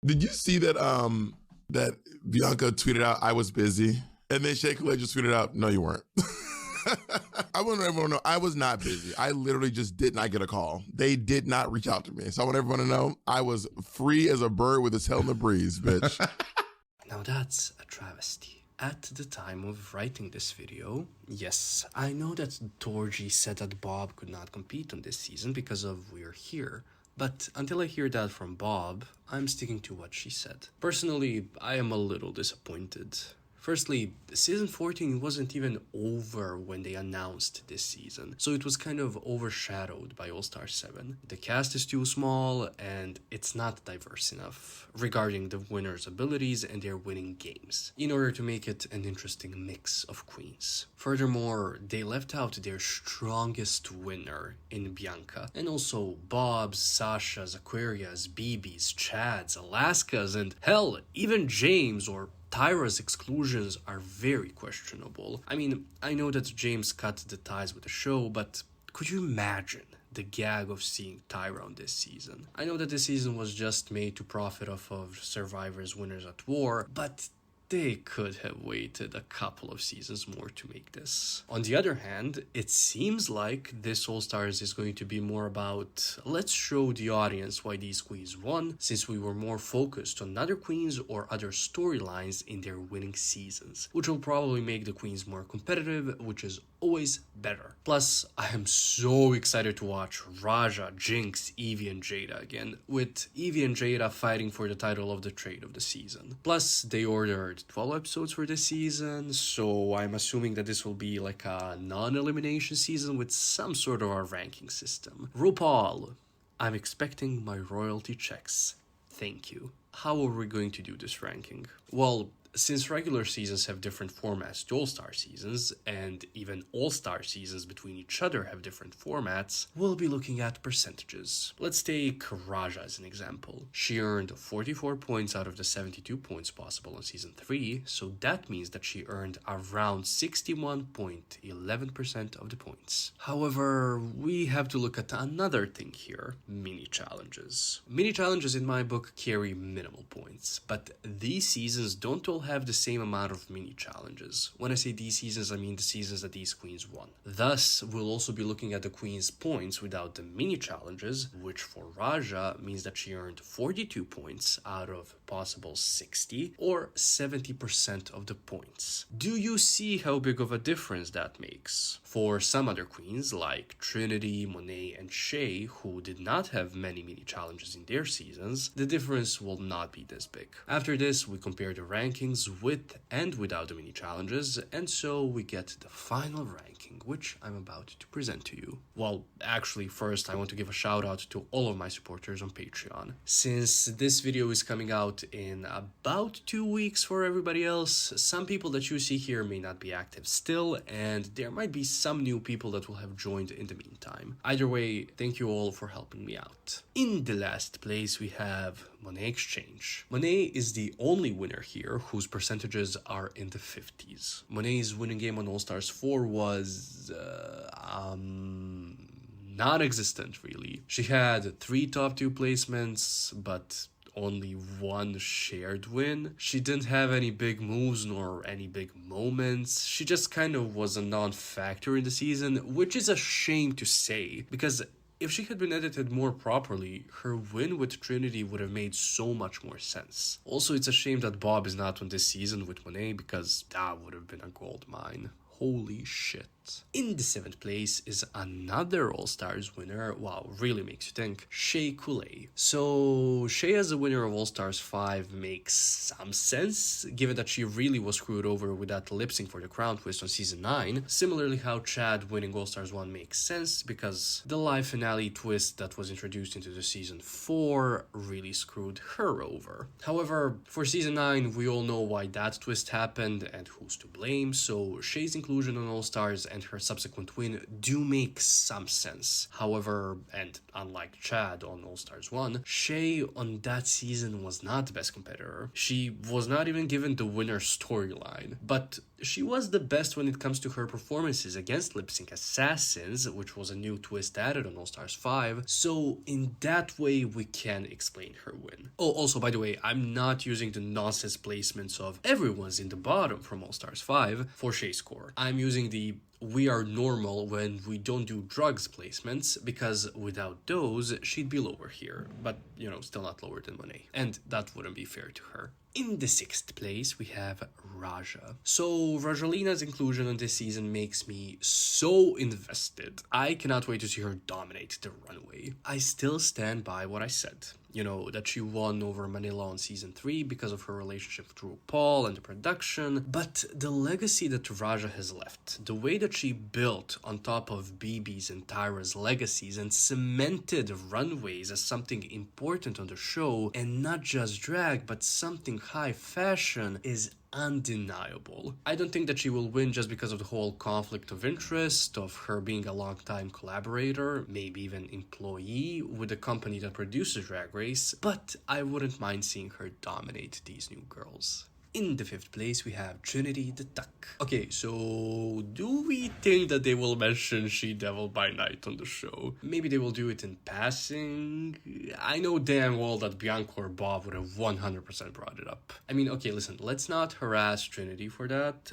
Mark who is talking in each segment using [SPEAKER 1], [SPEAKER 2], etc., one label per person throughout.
[SPEAKER 1] Did you see that that Bianca tweeted out, "I was busy," and then Shea Couleé just tweeted out, "No, you weren't." I want everyone to know I was not busy. I literally just did not get a call. They did not reach out to me. So I want everyone to know I was free as a bird with its tail in the breeze, bitch.
[SPEAKER 2] Now that's a travesty. At the time of writing this video, yes, I know that Torji said that Bob could not compete on this season because of We're Here. But until I hear that from Bob, I'm sticking to what she said. Personally, I am a little disappointed. Firstly, season 14 wasn't even over when they announced this season, so it was kind of overshadowed by All-Star 7. The cast is too small, and it's not diverse enough regarding the winners' abilities and their winning games, in order to make it an interesting mix of queens. Furthermore, they left out their strongest winner in Bianca, and also Bob's, Sasha's, Aquaria's, BB's, Chad's, Alaska's, and hell, even James or Tyra's exclusions are very questionable. I mean, I know that James cut the ties with the show, but could you imagine the gag of seeing Tyra on this season? I know that this season was just made to profit off of Survivor's Winners at War, but they could have waited a couple of seasons more to make this. On the other hand, it seems like this All-Stars is going to be more about, let's show the audience why these queens won, since we were more focused on other queens or other storylines in their winning seasons, which will probably make the queens more competitive, which is always better. Plus, I am so excited to watch Raja, Jinkx, Yvie, and Jaida again, with Yvie and Jaida fighting for the title of the trade of the season. Plus, they ordered 12 episodes for this season, so I'm assuming that this will be like a non-elimination season with some sort of a ranking system. RuPaul, I'm expecting my royalty checks. Thank you. How are we going to do this ranking? Well, since regular seasons have different formats to All-Star seasons, and even All-Star seasons between each other have different formats, we'll be looking at percentages. Let's take Raja as an example. She earned 44 points out of the 72 points possible in Season 3, so that means that she earned around 61.11% of the points. However, we have to look at another thing here, mini-challenges. Mini-challenges in my book carry minimal points, but these seasons don't all have the same amount of mini challenges. When I say these seasons, I mean the seasons that these queens won. Thus, we'll also be looking at the queen's points without the mini challenges, which for Raja means that she earned 42 points out of possible 60 or 70% of the points. Do you see how big of a difference that makes? For some other queens like Trinity, Monét, and Shea, who did not have many mini challenges in their seasons, the difference will not be this big. After this, we compare the rankings with and without the mini challenges, and so we get the final ranking, which I'm about to present to you. Well, actually, first I want to give a shout out to all of my supporters on Patreon. Since this video is coming out in about 2 weeks for everybody else, some people that you see here may not be active still, and there might be some new people that will have joined in the meantime. Either way, thank you all for helping me out. In the last place we have Monét Exchange. Monét is the only winner here whose percentages are in the 50s. Monét's winning game on All-Stars 4 was non-existent, really. She had 3 top 2 placements, but only 1 shared win. She didn't have any big moves nor any big moments. She just kind of was a non-factor in the season, which is a shame to say, because if she had been edited more properly, her win with Trinity would have made so much more sense. Also, it's a shame that Bob is not on this season with Monét, because that would have been a gold mine. Holy shit. In the 7th place is another All-Stars winner. Wow, really makes you think. Shea Couleé. So, Shea as the winner of All-Stars 5 makes some sense, given that she really was screwed over with that lip sync for the crown twist on Season 9. Similarly, how Chad winning All-Stars 1 makes sense, because the live finale twist that was introduced into the Season 4 really screwed her over. However, for Season 9, we all know why that twist happened and who's to blame, so Shea's inclusion on All-Stars and her subsequent win do make some sense. However, and unlike Chad on All-Stars 1, Shea on that season was not the best competitor. She was not even given the winner storyline. But She was the best when it comes to her performances against Lip Sync Assassins, which was a new twist added on All Stars 5, so in that way we can explain her win. Oh, also, by the way, I'm not using the nonsense placements of everyone's in the bottom from All Stars 5 for Shea's score. I'm using the we are normal when we don't do drugs placements, because without those, she'd be lower here, but, you know, still not lower than Monét, and that wouldn't be fair to her. In the 6th place, we have Raja. So, Rajalina's inclusion on this season makes me so invested. I cannot wait to see her dominate the runway. I still stand by what I said. You know, that she won over Manila on season 3 because of her relationship with RuPaul and the production, but the legacy that Raja has left, the way that she built on top of BB's and Tyra's legacies and cemented runways as something important on the show, and not just drag, but something high fashion, is undeniable. I don't think that she will win just because of the whole conflict of interest of her being a long-time collaborator, maybe even employee with the company that produces Drag Race, but I wouldn't mind seeing her dominate these new girls. In the 5th place, we have Trinity the Tuck. Okay, so do we think that they will mention She Devil by Night on the show? Maybe they will do it in passing. I know damn well that Bianca or Bob would have 100% brought it up. I mean, okay, listen, let's not harass Trinity for that,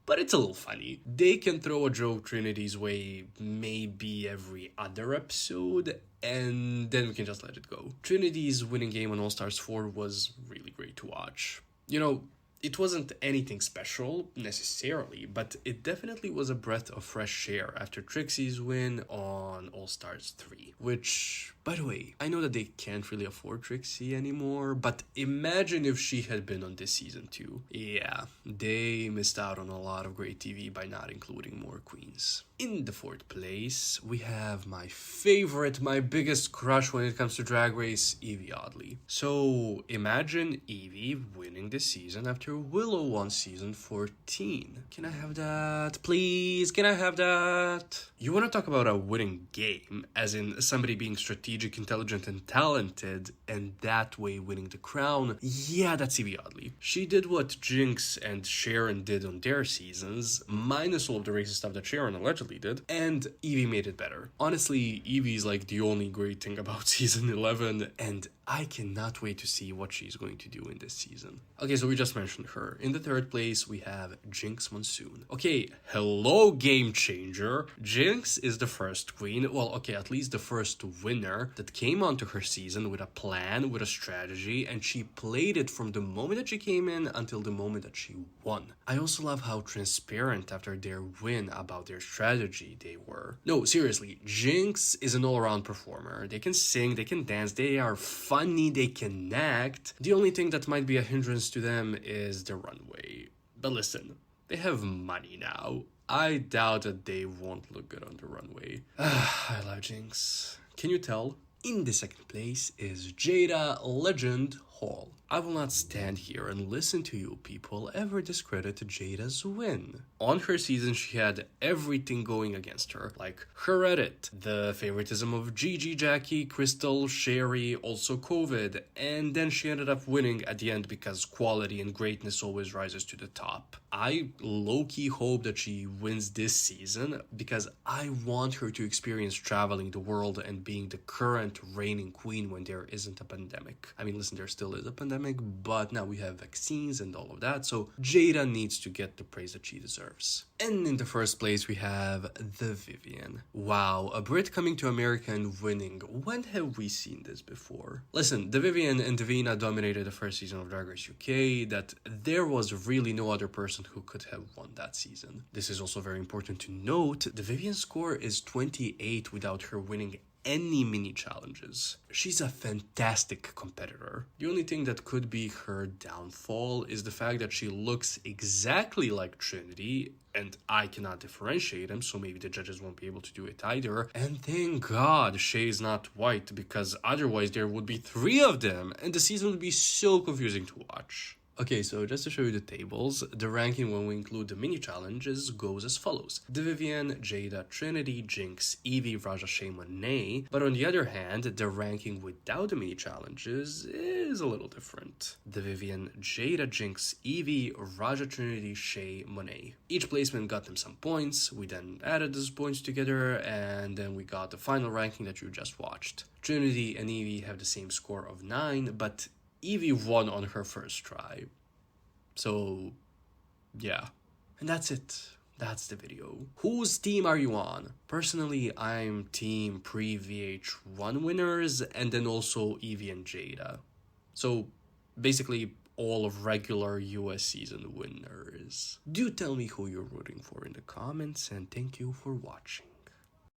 [SPEAKER 2] but it's a little funny. They can throw a joke Trinity's way maybe every other episode, and then we can just let it go. Trinity's winning game on All Stars 4 was really great to watch. You know, it wasn't anything special, necessarily, but it definitely was a breath of fresh air after Trixie's win on All Stars 3. Which, by the way, I know that they can't really afford Trixie anymore, but imagine if she had been on this season too. Yeah, they missed out on a lot of great TV by not including more queens. In the 4th place, we have my favorite, my biggest crush when it comes to Drag Race, Yvie Oddly. So imagine Yvie winning this season after Willow won season 14. Can I have that? Please, can I have that? You want to talk about a winning game, as in somebody being strategic, intelligent, and talented, and that way winning the crown? Yeah, that's Yvie Oddly. She did what Jinkx and Sharon did on their seasons, minus all of the racist stuff that Sharon allegedly did, and Yvie made it better. Honestly, Yvie's like the only great thing about season 11, and I cannot wait to see what she's going to do in this season. Okay, so we just mentioned her. In the 3rd place, we have Jinkx Monsoon. Okay, hello game changer. Jinkx is the first queen, well, okay, at least the first winner that came onto her season with a plan, with a strategy, and she played it from the moment that she came in until the moment that she won. I also love how transparent after their win about their strategy they were. No, seriously, Jinkx is an all-around performer. They can sing, they can dance, they are funny, they can act. The only thing that might be a hindrance to them is the runway. But listen, they have money now. I doubt that they won't look good on the runway. I love Jinkx. Can you tell? In the 2nd place is Jaida Legend Hall. I will not stand here and listen to you people ever discredit Jada's win. On her season, she had everything going against her, like her edit, the favoritism of Gigi, Jackie, Crystal, Sherry, also COVID, and then she ended up winning at the end because quality and greatness always rises to the top. I low-key hope that she wins this season because I want her to experience traveling the world and being the current reigning queen when there isn't a pandemic. I mean, listen, there still is a pandemic, but now we have vaccines and all of that, so Jaida needs to get the praise that she deserves. And in the 1st place, we have the Vivienne. Wow, a Brit coming to America and winning. When have we seen this before? Listen, the Vivienne and Davina dominated the first season of Drag Race UK, that there was really no other person who could have won that season. This is also very important to note. The Vivienne score is 28 without her winning any mini challenges. She's a fantastic competitor. The only thing that could be her downfall is the fact that she looks exactly like Trinity, and I cannot differentiate them, so maybe the judges won't be able to do it either. And thank God Shea is not white, because otherwise there would be 3 of them, and the season would be so confusing to watch. Okay, so just to show you the tables, the ranking when we include the mini challenges goes as follows. The Vivienne, Jaida, Trinity, Jinkx, Yvie, Raja, Shea, Monét. But on the other hand, the ranking without the mini challenges is a little different. The Vivienne, Jaida, Jinkx, Yvie, Raja, Trinity, Shea, Monét. Each placement got them some points, we then added those points together, and then we got the final ranking that you just watched. Trinity and Yvie have the same score of 9, but Yvie won on her first try. So, yeah. And that's it. That's the video. Whose team are you on? Personally, I'm team pre-VH1 winners and then also Yvie and Jaida. So, basically, all of regular US season winners. Do tell me who you're rooting for in the comments, and thank you for watching.